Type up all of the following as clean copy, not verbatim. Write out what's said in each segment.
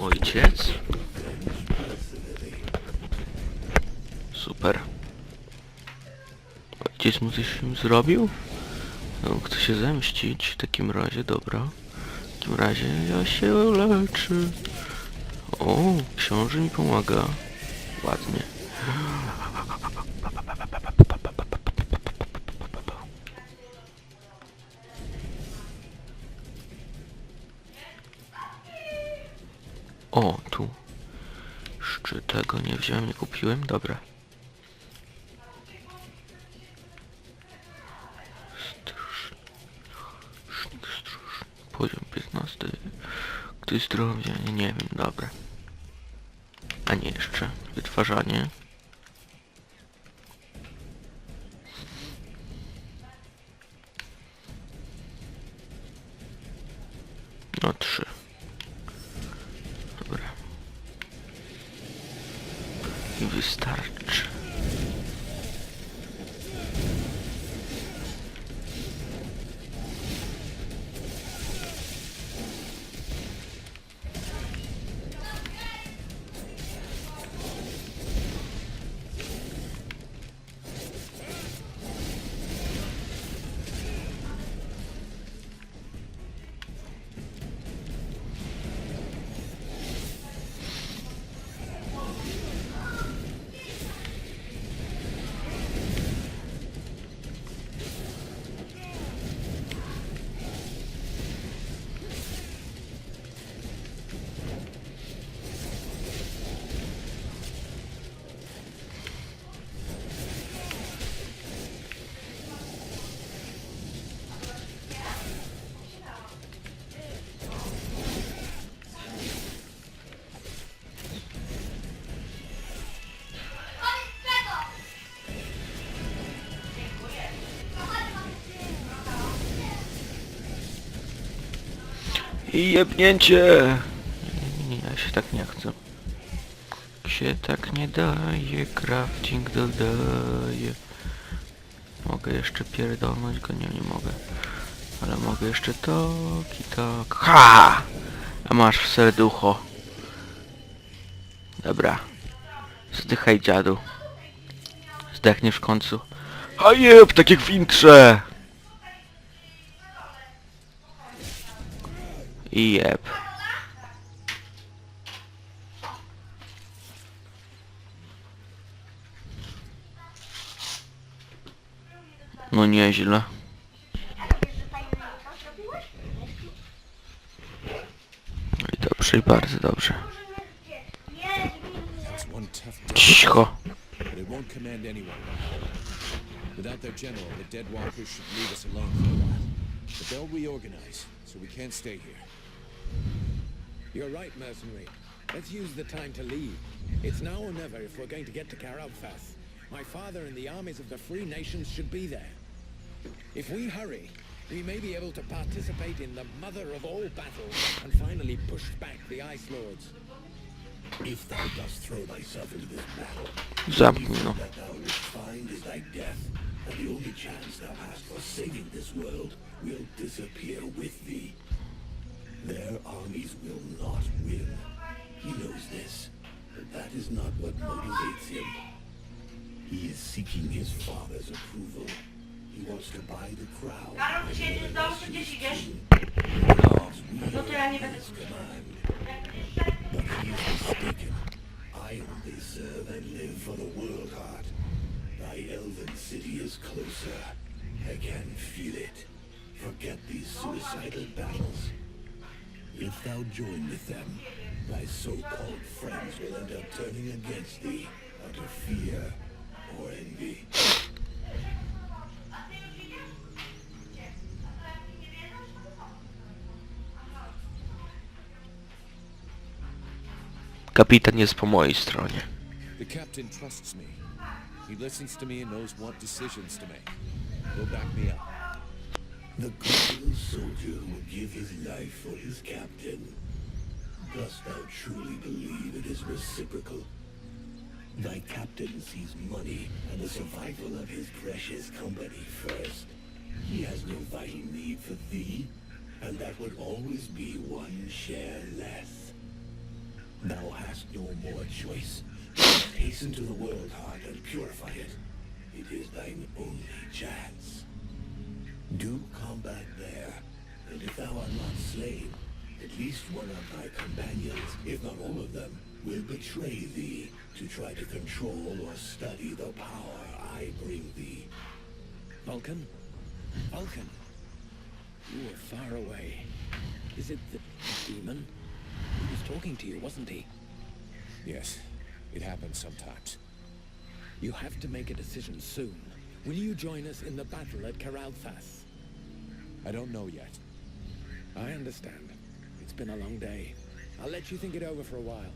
Ojciec. Super. Ojciec mu coś zrobił? No, chce się zemścić. W takim razie, dobra. W takim razie ja się leczę. O, książę mi pomaga. Ładnie. O, tu. Jeszcze tego nie wziąłem, nie kupiłem. Dobra. Poziom 15. Ktoś zdrowia? Nie wiem, dobra. A nie jeszcze. Wytwarzanie. No 3. Dobra. I wystarczy. I jebnięcie! Nie, ja się tak nie chcę. Się tak nie daje, crafting dodaje. Mogę jeszcze pierdolnąć go? Nie mogę. Ale mogę jeszcze tak i tak. Ha! A masz w serducho. Dobra. Zdychaj, dziadu. Zdechniesz w końcu. A jeb, tak jak w intrze! I jeb. No nieźle. No i dobrze, i bardzo dobrze. Cicho. Without their general, the dead walkers should leave us alone for a while. But they'll reorganize, so we can't stay here. You're right, mercenary. Let's use the time to leave. It's now or never if we're going to get to Karabfath. My father and the armies of the free nations should be there. If we hurry, we may be able to participate in the mother of all battles and finally push back the Ice Lords. If thou dost throw thyself into this battle, Zamknij no. that thou wilt find is thy death, and the only chance thou hast for saving this world will disappear with thee. Their armies will not win. He knows this, but that is not what motivates him. He is seeking his father's approval. He wants to buy the crown. Karol, ty siedzisz w domu, czy gdzieś idziesz? No to ja nie będę słuchać. But he is mistaken. I only serve and live for the world heart. Thy elven city is closer. I can feel it. Forget these suicidal battles. If thou join with them, thy so-called friends will end up turning against thee out of fear or envy. Kapitan jest po mojej stronie. The captain trusts me. He listens to me and knows what decisions to make. He'll back me up. The good soldier would give his life for his captain. Dost thou truly believe it is reciprocal? Thy captain sees money and the survival of his precious company first. He has has no vital need for thee, and that would always be one share less. Thou hast no more choice. Hasten to the world heart and purify it. It is thine only chance. Do combat there, and if thou art not slain, at least one of thy companions, if not all of them, will betray thee to try to control or study the power I bring thee. Vulcan? Vulcan? You were far away. Is it the demon? He was talking to you, wasn't he? Yes, it happens sometimes. You have to make a decision soon. Will you join us in the battle at Karalthas? I don't know yet. I understand. It's been a long day. I'll let you think it over for a while.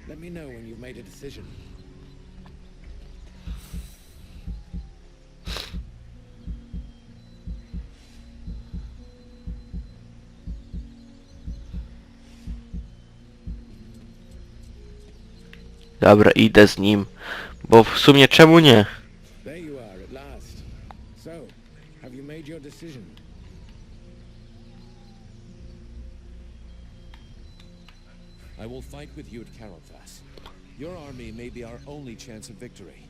Let me know when you've made a decision. Dobra, idę z nim. Bo w sumie czemu nie? There you are at last. So, have you made your decision? I will fight with you at Karalthas. Your army may be our only chance of victory.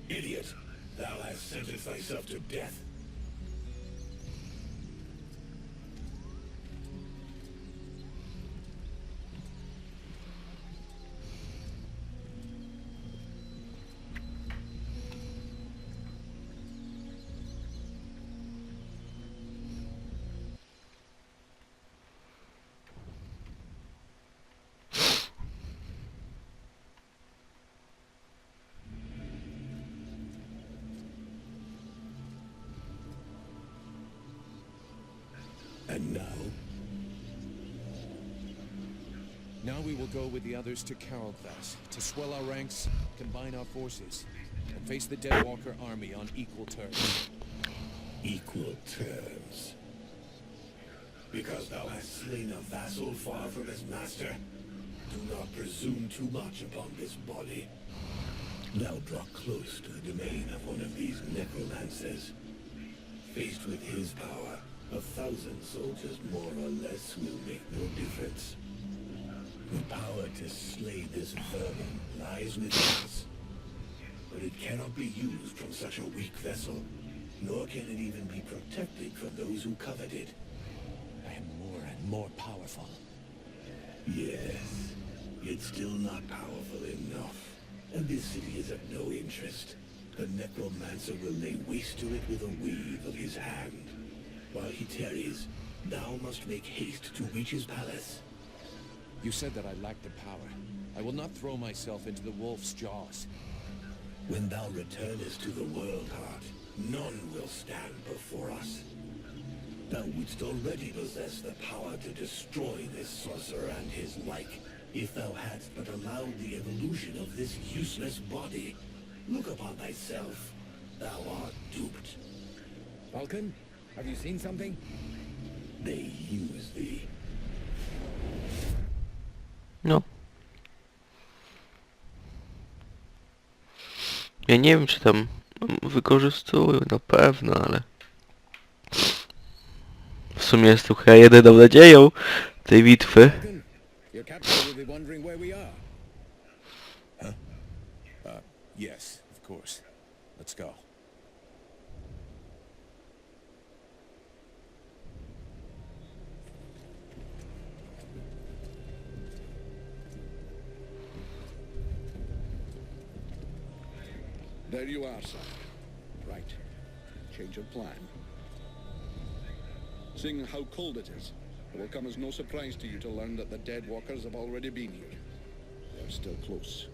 Idiot! Thou hast sentenced thyself to death. And now? Now we will go with the others to Karalthas, to swell our ranks, combine our forces, and face the Deadwalker army on equal terms. Equal terms. Because thou hast slain a vassal far from his master, do not presume too much upon this body. Now draw close to the domain of one of these necromancers. Faced with his power, 1,000 soldiers more or less will make no difference. The power to slay this vermin lies within us. But it cannot be used from such a weak vessel, nor can it even be protected from those who covet it. I am more and more powerful. Yes, it's still not powerful enough. And this city is of no interest. The necromancer will lay waste to it with a wave of his hand. While he tarries, thou must make haste to reach his palace. You said that I lacked the power. I will not throw myself into the wolf's jaws. When thou returnest to the world heart, none will stand before us. Thou wouldst already possess the power to destroy this sorcerer and his like, if thou hadst but allowed the evolution of this useless body. Look upon thyself. Thou art duped. Vulcan, have you seen something? They use thee. No. Ja nie wiem, czy tam wykorzystują, na pewno, ale... W sumie jest tu chyba jedyną nadzieją tej bitwy. Vulcan, your captain will be wondering where we are. Yes, of course. Let's go. There you are, sir. Right. Change of plan. Seeing how cold it is, it will come as no surprise to you to learn that the dead walkers have already been here. They are still close.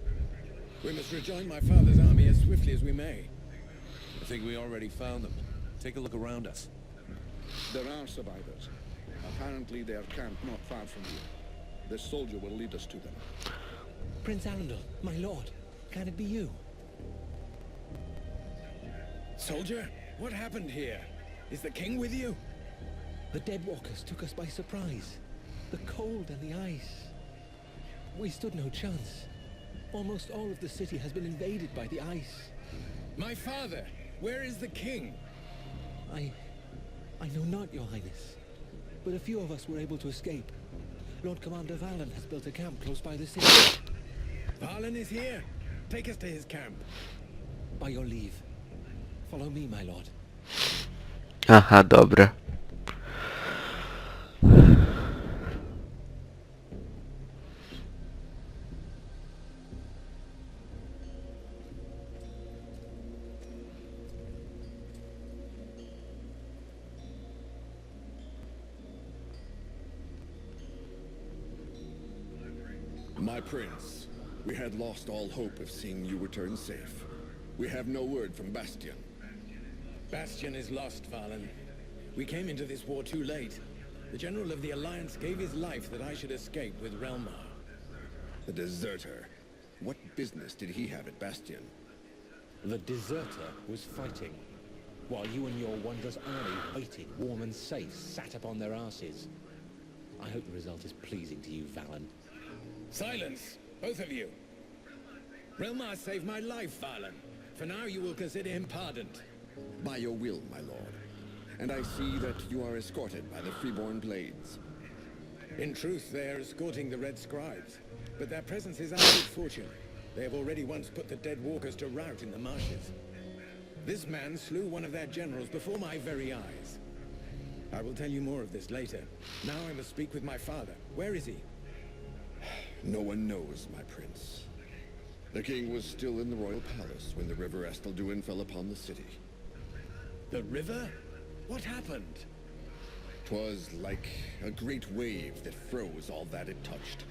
We must rejoin my father's army as swiftly as we may. I think we already found them. Take a look around us. There are survivors. Apparently they are camped not far from you. This soldier will lead us to them. Prince Arundel, my lord, can it be you? Soldier, what happened here? Is the king with you? The Deadwalkers took us by surprise. The cold and the ice. We stood no chance. Almost all of the city has been invaded by the ice. My father, where is the king? I I know not, Your Highness, but a few of us were able to escape. Lord Commander Valen has built a camp close by the city. Valen is here. Take us to his camp. By your leave. Follow me, my lord. Aha, dobra. My prince, we had lost all hope of seeing you return safe. We have no word from Bastion. Bastion is lost, Valen. We came into this war too late. The General of the Alliance gave his life that I should escape with Relmar. The deserter. What business did he have at Bastion? The deserter was fighting, while you and your wondrous army waited, warm and safe, sat upon their asses. I hope the result is pleasing to you, Valen. Silence, both of you. Relmar saved my life, Valen. For now you will consider him pardoned. By your will, my lord. And I see that you are escorted by the freeborn blades. In truth, they are escorting the Red Scribes. But their presence is our good fortune. They have already once put the dead walkers to rout in the marshes. This man slew one of their generals before my very eyes. I will tell you more of this later. Now I must speak with my father. Where is he? No one knows, my prince. The king was still in the royal palace when the river Estelduin fell upon the city. The river? What happened? 'Twas like a great wave that froze all that it touched.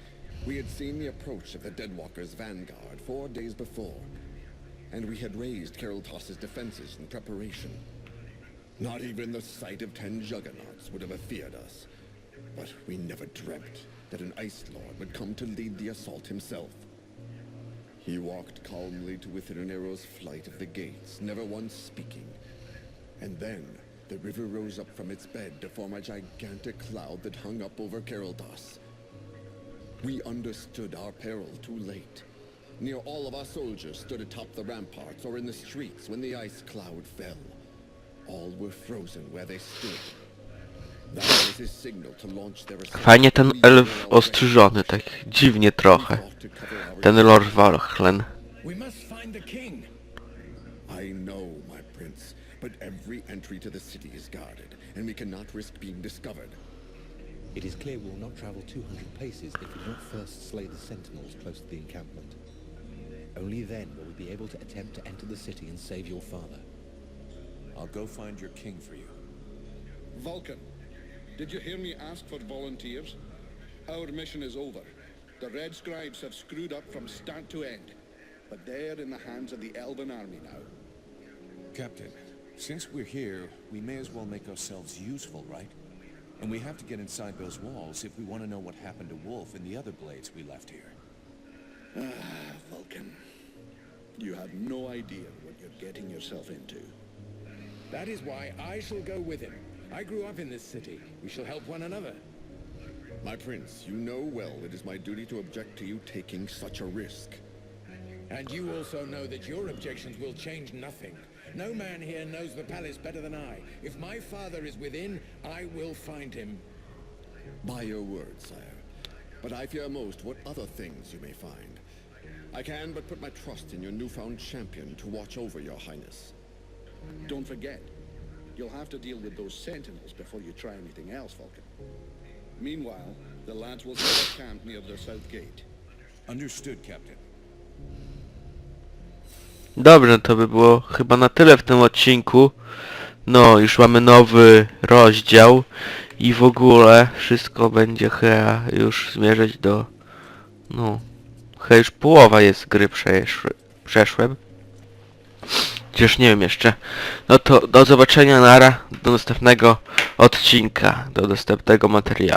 We had seen the approach of the Deadwalkers' vanguard 4 days before, and we had raised Kariltos' defenses in preparation. Not even the sight of 10 juggernauts would have feared us, but we never dreamt that an Ice Lord would come to lead the assault himself. He walked calmly to within an arrow's flight of the gates, never once speaking. And then, the river rose up from its bed to form a gigantic cloud that hung up over Kariltos. We understood our peril too late. Near all of our soldiers stood atop the ramparts or in the streets when the ice cloud fell. All were frozen where they stood. That was his signal to launch their assault. Fajnie ten elf ostrzyżony, tak dziwnie trochę. Ten Lord Warchlen. We must find the king. I know, my prince, but every entry to the city is guarded, and we cannot risk being discovered. It is clear we will not travel 200 paces if we do not first slay the sentinels close to the encampment. Only then will we be able to attempt to enter the city and save your father. I'll go find your king for you. Vulcan, did you hear me ask for volunteers? Our mission is over. The Red Scribes have screwed up from start to end, but they're in the hands of the Elven army now. Captain, since we're here, we may as well make ourselves useful, right? And we have to get inside those walls if we want to know what happened to Wolf and the other blades we left here. Vulcan, you have no idea what you're getting yourself into. That is why I shall go with him. I grew up in this city. We shall help one another. My prince, you know well it is my duty to object to you taking such a risk. And you also know that your objections will change nothing. No man here knows the palace better than I. If my father is within, I will find him. By your word, sire. But I fear most what other things you may find. I can but put my trust in your newfound champion to watch over your highness. Don't forget, you'll have to deal with those sentinels before you try anything else, Vulcan. Meanwhile, the lads will set a camp near the south gate. Understood, Captain. Dobrze, to by było chyba na tyle w tym odcinku. No, już mamy nowy rozdział i w ogóle wszystko będzie chyba już zmierzać do... No, chyba już połowa jest gry przeszłem. Chociaż nie wiem jeszcze. No to do zobaczenia, nara, do następnego odcinka, do następnego materiału.